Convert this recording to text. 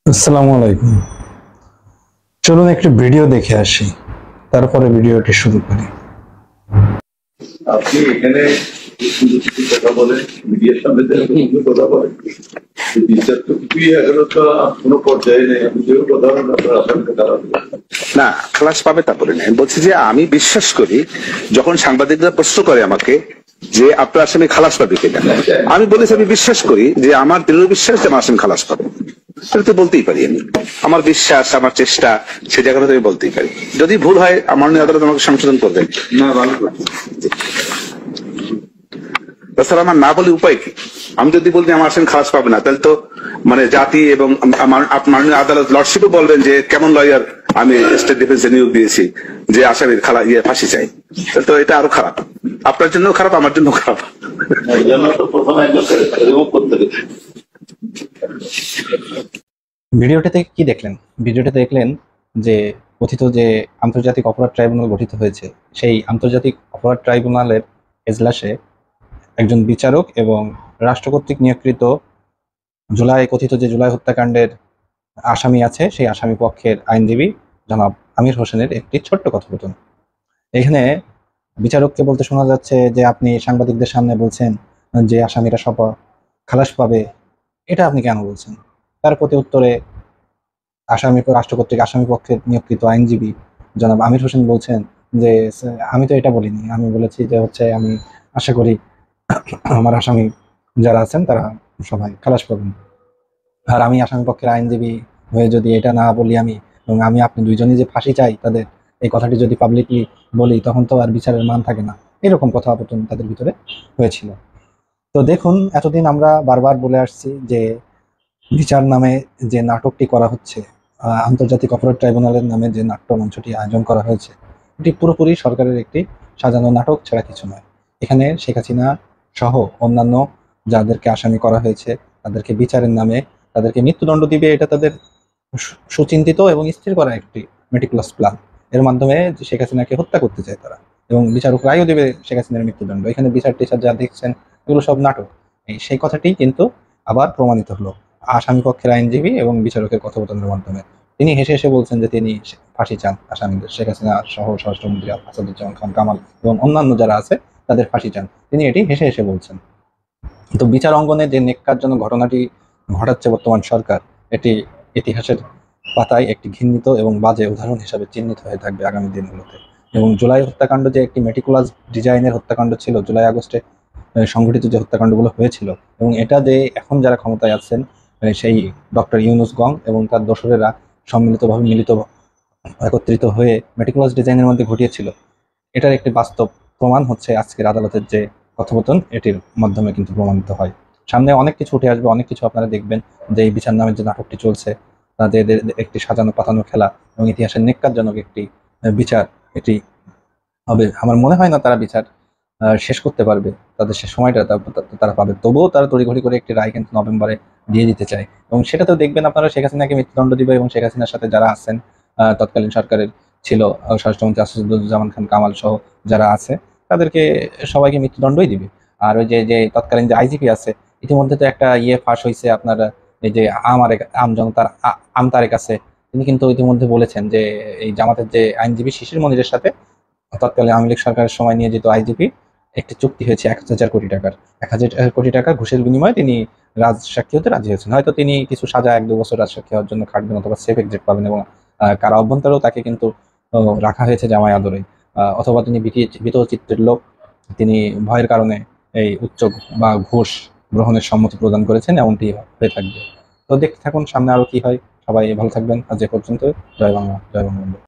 আসসালামু আলাইকুম। চলুন একটি ভিডিও দেখে আসি, তারপরে ভিডিওটি শুরু করি। আপনি এখানে কথা বলেন, মিডিয়ার সামনে কথা বলেন, বিচার তো কিছুই এখনো তো কোনো পর্যায়ে নেই। আপনি যেও কথা বলেন আপনার আসামকে খারাপ না, খালাস পাবে তা বলি না। আমি বলছি যে আমি বিশ্বাস করি, যখন সাংবাদিকরা প্রশ্ন করে আমাকে যে আপনার আসামি খালাস পাবে কিনা, আমি বলেছি আমি বিশ্বাস করি যে আমার দৃঢ় বিশ্বাস যে আমার আসামি খালাস পাবে। সেটা তো বলতেই পারি আমি। আমার বিশ্বাস, আমার চেষ্টা, সে জায়গাটা আমি বলতেই পারি। যদি ভুল হয় আমার আদালত আমাকে সংশোধন করবেন। না, ভালো করছেন। তাছাড়া আমার না বলে উপায় কি? আমি যদি বলি আমার আসামি খালাস পাবে না, তাহলে তো মানে জাতি এবং মাননীয় আদালত লর্ডশিপও বলবেন যে কেমন লয়ার আমি স্টেট ডিফেন্সে নিয়োগ দিয়েছি যে আসামির ফাঁসি চাই। তাহলে তো এটা আরো খারাপ, আপনার জন্য খারাপ, আমার জন্য খারাপ। এই জন্য তো প্রথমে একজনকে রিমুভ করতে গেছে। ভিডিওটিতে কি দেখলেন? ভিডিওটিতে দেখলেন যে কথিত যে আন্তর্জাতিক অপরাধ ট্রাইব্যুনাল গঠিত হয়েছে, সেই আন্তর্জাতিক অপরাধ ট্রাইব্যুনালের এজলাসে একজন বিচারক এবং রাষ্ট্র কর্তৃক নিয়োগকৃত কথিত যে জুলাই হত্যাকাণ্ডের আসামি আছে, সেই আসামি পক্ষের আইনজীবী জনাব আমির হোসেনের একটি ছোট্ট কথোপকথন। এখানে বিচারককে বলতে শোনা যাচ্ছে যে আপনি সাংবাদিকদের সামনে বলছেন যে আসামিরা সব খালাস পাবে, এটা আপনি কেন বলছেন? তার প্রতি উত্তরে রাষ্ট্র কর্তৃক আসামি পক্ষের নিয়োগকৃত আইনজীবী জনাব আমির হোসেন বলছেন যে আমি তো এটা বলিনি, আমি বলেছি যে আমি আশা করি আমার আসামি যারা আছেন তারা সবাই খালাস পাবেন। আর আমি আসামি পক্ষের আইনজীবী হয়ে যদি এটা না বলি এবং আপনি দুইজনই যে ফাঁসি চাই তাদের, এই কথাটি যদি পাবলিকলি বলি, তখন তো আর বিচারের মান থাকে না। এরকম কথাবার্তা তাদের ভিতরে হয়েছিল। তো দেখুন, এতদিন আমরা বারবার বলে আসছি যে বিচার নামে যে নাটকটি করা হচ্ছে, আন্তর্জাতিক অপরাধ ট্রাইব্যুনালের নামে যে নাট্য মঞ্চটি আয়োজন করা হয়েছে, এটি পুরোপুরি সরকারের একটি সাজানো নাটক ছাড়া কিছু নয়। এখানে শেখ হাসিনা সহ অন্যান্য যাদেরকে আসামি করা হয়েছে তাদেরকে বিচারের নামে তাদেরকে মৃত্যুদণ্ড দিবে, এটা তাদের সুচিন্তিত এবং স্থির করা একটি মেটিকুলাস প্ল্যান। এর মাধ্যমে শেখ হাসিনাকে হত্যা করতে চায় তারা, এবং বিচারক রায়ও দেবে শেখ হাসিনার মৃত্যুদণ্ড। এখানে বিচার টিচার যা দেখছেন এগুলো সব নাটক। সেই কথাটি কিন্তু আবার প্রমাণিত হলো আসামি পক্ষের আইনজীবী এবং বিচারকের কথোপকথনের মাধ্যমে। তিনি হেসে হেসে বলছেন যে তিনি ফাঁসি চান আসামিদের, শেখ হাসিনা সহ স্বরাষ্ট্রমন্ত্রী আসাদুজ্জামান খান কামাল এবং অন্যান্য যারা আছে তাদের ফাঁসি চান, তিনি এটি হেসে হেসে বলছেন। তো বিচার অঙ্গনে যে নেক্কারজনক ঘটনাটি ঘটাচ্ছে বর্তমান সরকার, এটি ইতিহাসের পাতায় একটি ঘৃণিত এবং বাজে উদাহরণ হিসাবে চিহ্নিত হয়ে থাকবে আগামী দিনগুলোতে। এবং জুলাই হত্যাকাণ্ড যে একটি মেটিকুলাস ডিজাইনের হত্যাকাণ্ড ছিল, জুলাই আগস্টে সংঘটিত যে হত্যাকাণ্ডগুলো হয়েছিল, এবং এটা যে এখন যারা ক্ষমতায় আছেন সেই ডক্টর ইউনুস গং এবং তার দোসরেরা সম্মিলিতভাবে একত্রিত হয়ে মেটিকুলাস ডিজাইনের মধ্যে ঘটিয়েছিল, এটার একটি বাস্তব প্রমাণ হচ্ছে আজকের আদালতের যে কথোপকথন, এটির মাধ্যমে কিন্তু প্রমাণিত হয়। সামনে অনেক কিছু উঠে আসবে, অনেক কিছু আপনারা দেখবেন যে এই বিচার নামের যে নাটকটি চলছে, তাদের একটি সাজানো পাতানো খেলা এবং ইতিহাসের নেক্কারজনক একটি বিচার এটি হবে। আমার মনে হয় না তারা বিচার শেষ করতে পারবে, তাদের সে সময়টা তারা পাবে। তবুও তারা তড়িঘড়ি করে একটি রায় কিন্তু নভেম্বরে দিয়ে দিতে চায়, এবং সেটাতেও দেখবেন আপনারা শেখ হাসিনাকে মৃত্যুদণ্ড দিবে, এবং শেখ হাসিনার সাথে যারা আছেন তৎকালীন সরকারের ছিল স্বরাষ্ট্রমন্ত্রী আসাদুজ্জামান খান কামাল সহ যারা আছে তাদেরকে সবাইকে মৃত্যুদণ্ডই দিবে। আর ওই যে যে তৎকালীন যে আইজিপি আছে, ইতিমধ্যে তো একটা ফাঁস হয়েছে আপনার, এই যে আম জনতার তারেক আছে, তিনি কিন্তু ইতিমধ্যে বলেছেন যে এই জামাতের যে আইনজীবী শিশির মনিরের সাথে তৎকালীন আওয়ামী লীগ সরকারের সময় নিয়ে যেত আইজিপি, একটি চুক্তি হয়েছে 1,000 কোটি টাকার। 1,000 কোটি টাকা ঘুষের বিনিময়ে তিনি রাজসাক্ষী হতে রাজি হয়েছেন। হয়তো তিনি কিছু সাজা 1-2 বছর রাজসাক্ষী হওয়ার জন্য খাটবেন, অথবা সেফ এক্সিট পাবেন, এবং কারা অভ্যন্তরেও তাকে কিন্তু রাখা হয়েছে জামাই আদরে। অথবা তিনি ভীত চিত্তের লোক, তিনি ভয়ের কারণে এই উচ্চ বা ঘুষ গ্রহণের সম্মতি প্রদান করেছেন, এমনটি হয়ে থাকবে। তো দেখতে থাকুন সামনে আরো কি হয়। সবাই ভালো থাকবেন। আজ এ পর্যন্ত। জয় বাংলা, জয় বঙ্গবন্ধু।